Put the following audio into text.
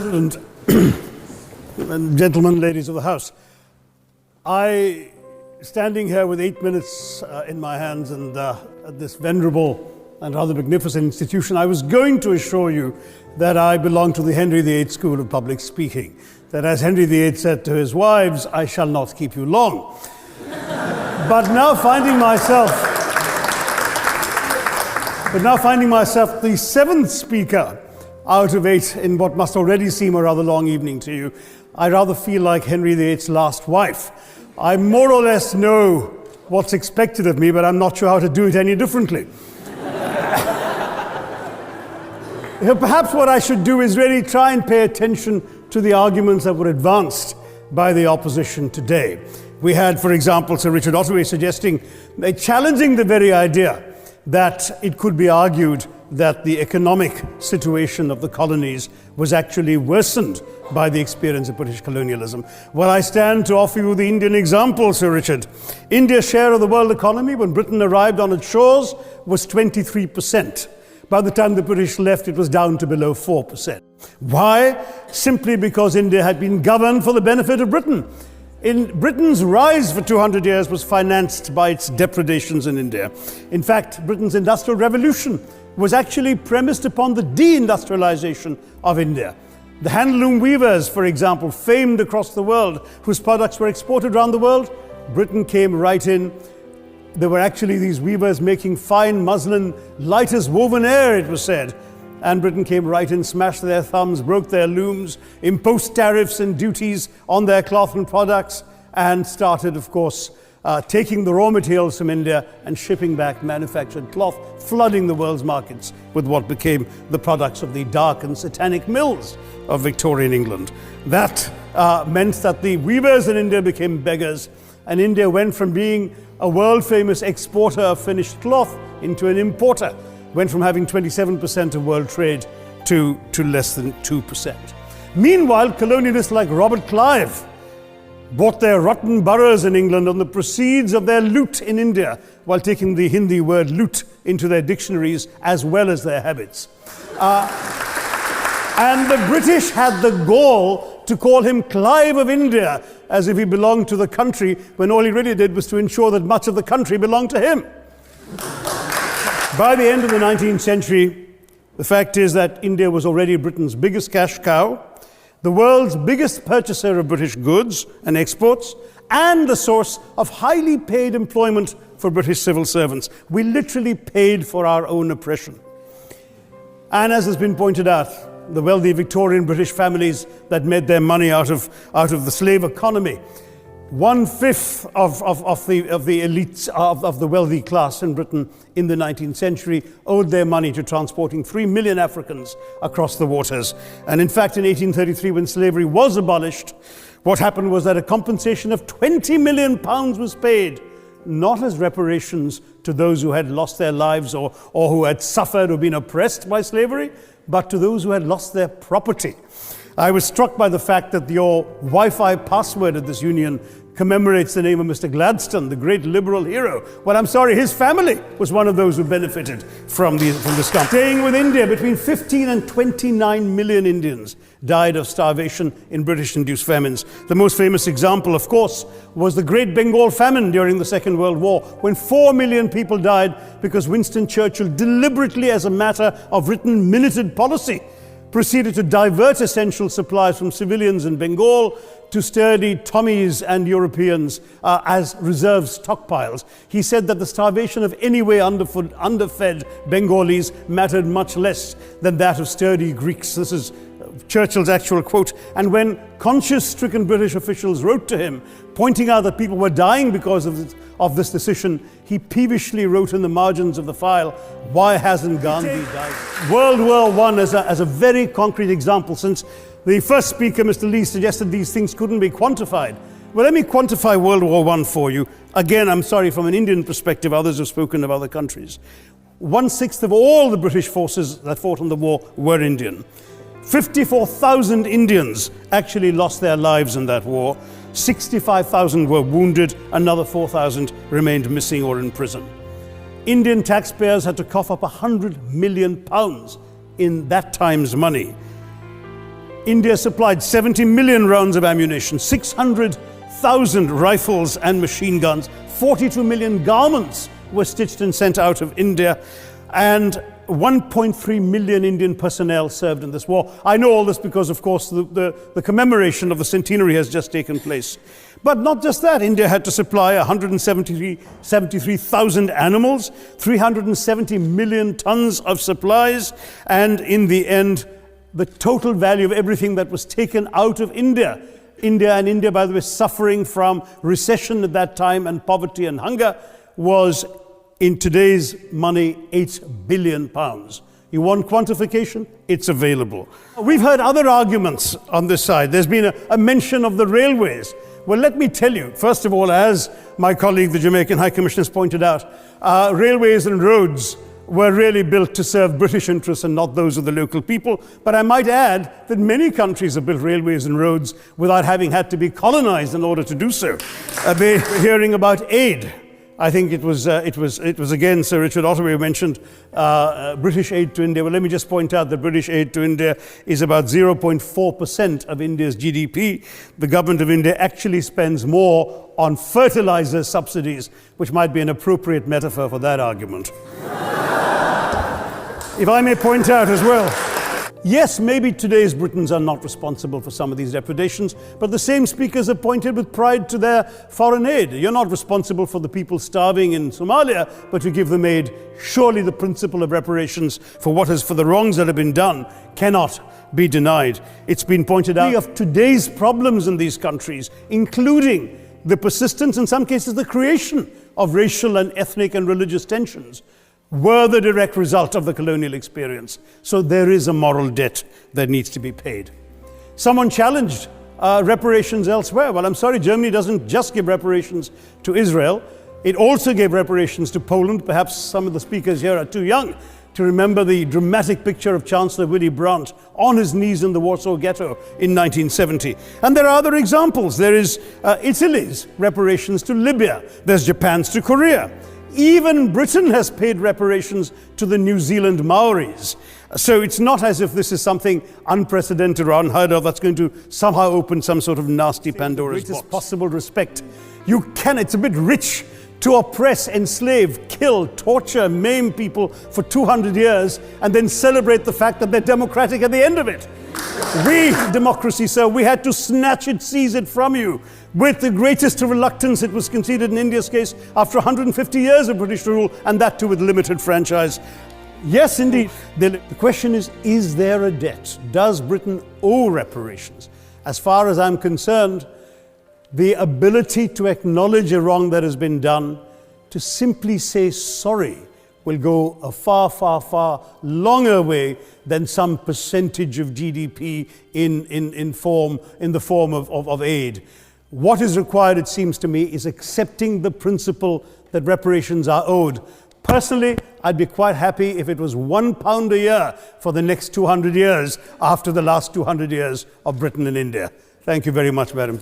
President, and gentlemen, ladies of the House, standing here with 8 minutes in my hands and at this venerable and rather magnificent institution, I was going to assure you that I belong to the Henry VIII School of Public Speaking, that as Henry VIII said to his wives, I shall not keep you long. But now finding myself the seventh speaker out of 8 in what must already seem a rather long evening to you, I rather feel like Henry VIII's last wife. I more or less know what's expected of me, but I'm not sure how to do it any differently. Perhaps what I should do is really try and pay attention to the arguments that were advanced by the opposition today. We had, for example, Sir Richard Ottaway challenging the very idea that it could be argued that the economic situation of the colonies was actually worsened by the experience of British colonialism. Well, I stand to offer you the Indian example, Sir Richard. India's share of the world economy when Britain arrived on its shores was 23%. By the time the British left, it was down to below 4%. Why? Simply because India had been governed for the benefit of Britain. Britain's rise for 200 years was financed by its depredations in India. In fact, Britain's industrial revolution was actually premised upon the deindustrialization of India. The handloom weavers, for example, famed across the world, whose products were exported around the world, Britain came right in. There were actually these weavers making fine muslin, light as woven air, it was said. And Britain came right in, smashed their thumbs, broke their looms, imposed tariffs and duties on their cloth and products, and started, of course, taking the raw materials from India and shipping back manufactured cloth, flooding the world's markets with what became the products of the dark and satanic mills of Victorian England. That meant that the weavers in India became beggars, and India went from being a world-famous exporter of finished cloth into an importer, went from having 27% of world trade to less than 2%. Meanwhile, colonialists like Robert Clive bought their rotten boroughs in England on the proceeds of their loot in India, while taking the Hindi word loot into their dictionaries as well as their habits. And the British had the gall to call him Clive of India, as if he belonged to the country, when all he really did was to ensure that much of the country belonged to him. By the end of the 19th century, the fact is that India was already Britain's biggest cash cow, the world's biggest purchaser of British goods and exports, and the source of highly paid employment for British civil servants. We literally paid for our own oppression. And as has been pointed out, the wealthy Victorian British families that made their money out of the slave economy, 1/5 of the elites of the wealthy class in Britain in the 19th century owed their money to transporting 3 million Africans across the waters. And in fact, in 1833, when slavery was abolished, what happened was that a compensation of £20 million was paid, not as reparations to those who had lost their lives or who had suffered or been oppressed by slavery, but to those who had lost their property. I was struck by the fact that your Wi-Fi password at this union commemorates the name of Mr. Gladstone, the great liberal hero. Well, I'm sorry, his family was one of those who benefited from this company. Staying with India, between 15 and 29 million Indians died of starvation in British-induced famines. The most famous example, of course, was the Great Bengal Famine during the Second World War, when 4 million people died because Winston Churchill deliberately, as a matter of written minuted policy, proceeded to divert essential supplies from civilians in Bengal to sturdy Tommies and Europeans as reserve stockpiles. He said that the starvation of anyway underfed Bengalis mattered much less than that of sturdy Greeks. This is Churchill's actual quote. And when conscience-stricken British officials wrote to him, pointing out that people were dying because of this decision, he peevishly wrote in the margins of the file, "Why hasn't Gandhi died?" World War I as a very concrete example, since the first speaker, Mr. Lee, suggested these things couldn't be quantified. Well, let me quantify World War I for you. Again, I'm sorry, from an Indian perspective, others have spoken of other countries. 1/6 of all the British forces that fought in the war were Indian. 54,000 Indians actually lost their lives in that war. 65,000 were wounded, another 4,000 remained missing or in prison. Indian taxpayers had to cough up £100 million in that time's money. India supplied 70 million rounds of ammunition, 600,000 rifles and machine guns, 42 million garments were stitched and sent out of India, and 1.3 million Indian personnel served in this war. I know all this because, of course, the commemoration of the centenary has just taken place. But not just that, India had to supply 173,000 animals, 370 million tons of supplies, and in the end, the total value of everything that was taken out of India, India, by the way, suffering from recession at that time and poverty and hunger, was, in today's money, £8 billion. You want quantification? It's available. We've heard other arguments on this side. There's been a mention of the railways. Well, let me tell you, first of all, as my colleague, the Jamaican High Commissioner, has pointed out, railways and roads were really built to serve British interests and not those of the local people. But I might add that many countries have built railways and roads without having had to be colonized in order to do so. We're hearing about aid. I think it was again Sir Richard Ottaway who mentioned British aid to India. Well, let me just point out that British aid to India is about 0.4% of India's GDP. The government of India actually spends more on fertilizer subsidies, which might be an appropriate metaphor for that argument. If I may point out as well, yes, maybe today's Britons are not responsible for some of these depredations, but the same speakers have pointed with pride to their foreign aid. You're not responsible for the people starving in Somalia, but you give them aid. Surely the principle of reparations for the wrongs that have been done cannot be denied. It's been pointed out of today's problems in these countries, including the persistence, in some cases the creation, of racial and ethnic and religious tensions, were the direct result of the colonial experience. So there is a moral debt that needs to be paid. Someone challenged reparations elsewhere. Well, I'm sorry, Germany doesn't just give reparations to Israel. It also gave reparations to Poland. Perhaps some of the speakers here are too young to remember the dramatic picture of Chancellor Willy Brandt on his knees in the Warsaw Ghetto in 1970. And there are other examples. There is Italy's reparations to Libya. There's Japan's to Korea. Even Britain has paid reparations to the New Zealand Maoris. So it's not as if this is something unprecedented or unheard of that's going to somehow open some sort of nasty Pandora's box. Greatest possible respect. It's a bit rich to oppress, enslave, kill, torture, maim people for 200 years and then celebrate the fact that they're democratic at the end of it. We, democracy, sir, we had to snatch it, seize it from you. With the greatest reluctance, it was conceded in India's case after 150 years of British rule, and that too with limited franchise. Yes, indeed. The question is there a debt? Does Britain owe reparations? As far as I'm concerned, the ability to acknowledge a wrong that has been done, to simply say sorry, will go a far, far, far longer way than some percentage of GDP in the form of aid. What is required, it seems to me, is accepting the principle that reparations are owed. Personally, I'd be quite happy if it was £1 a year for the next 200 years after the last 200 years of Britain and India. Thank you very much, Madam.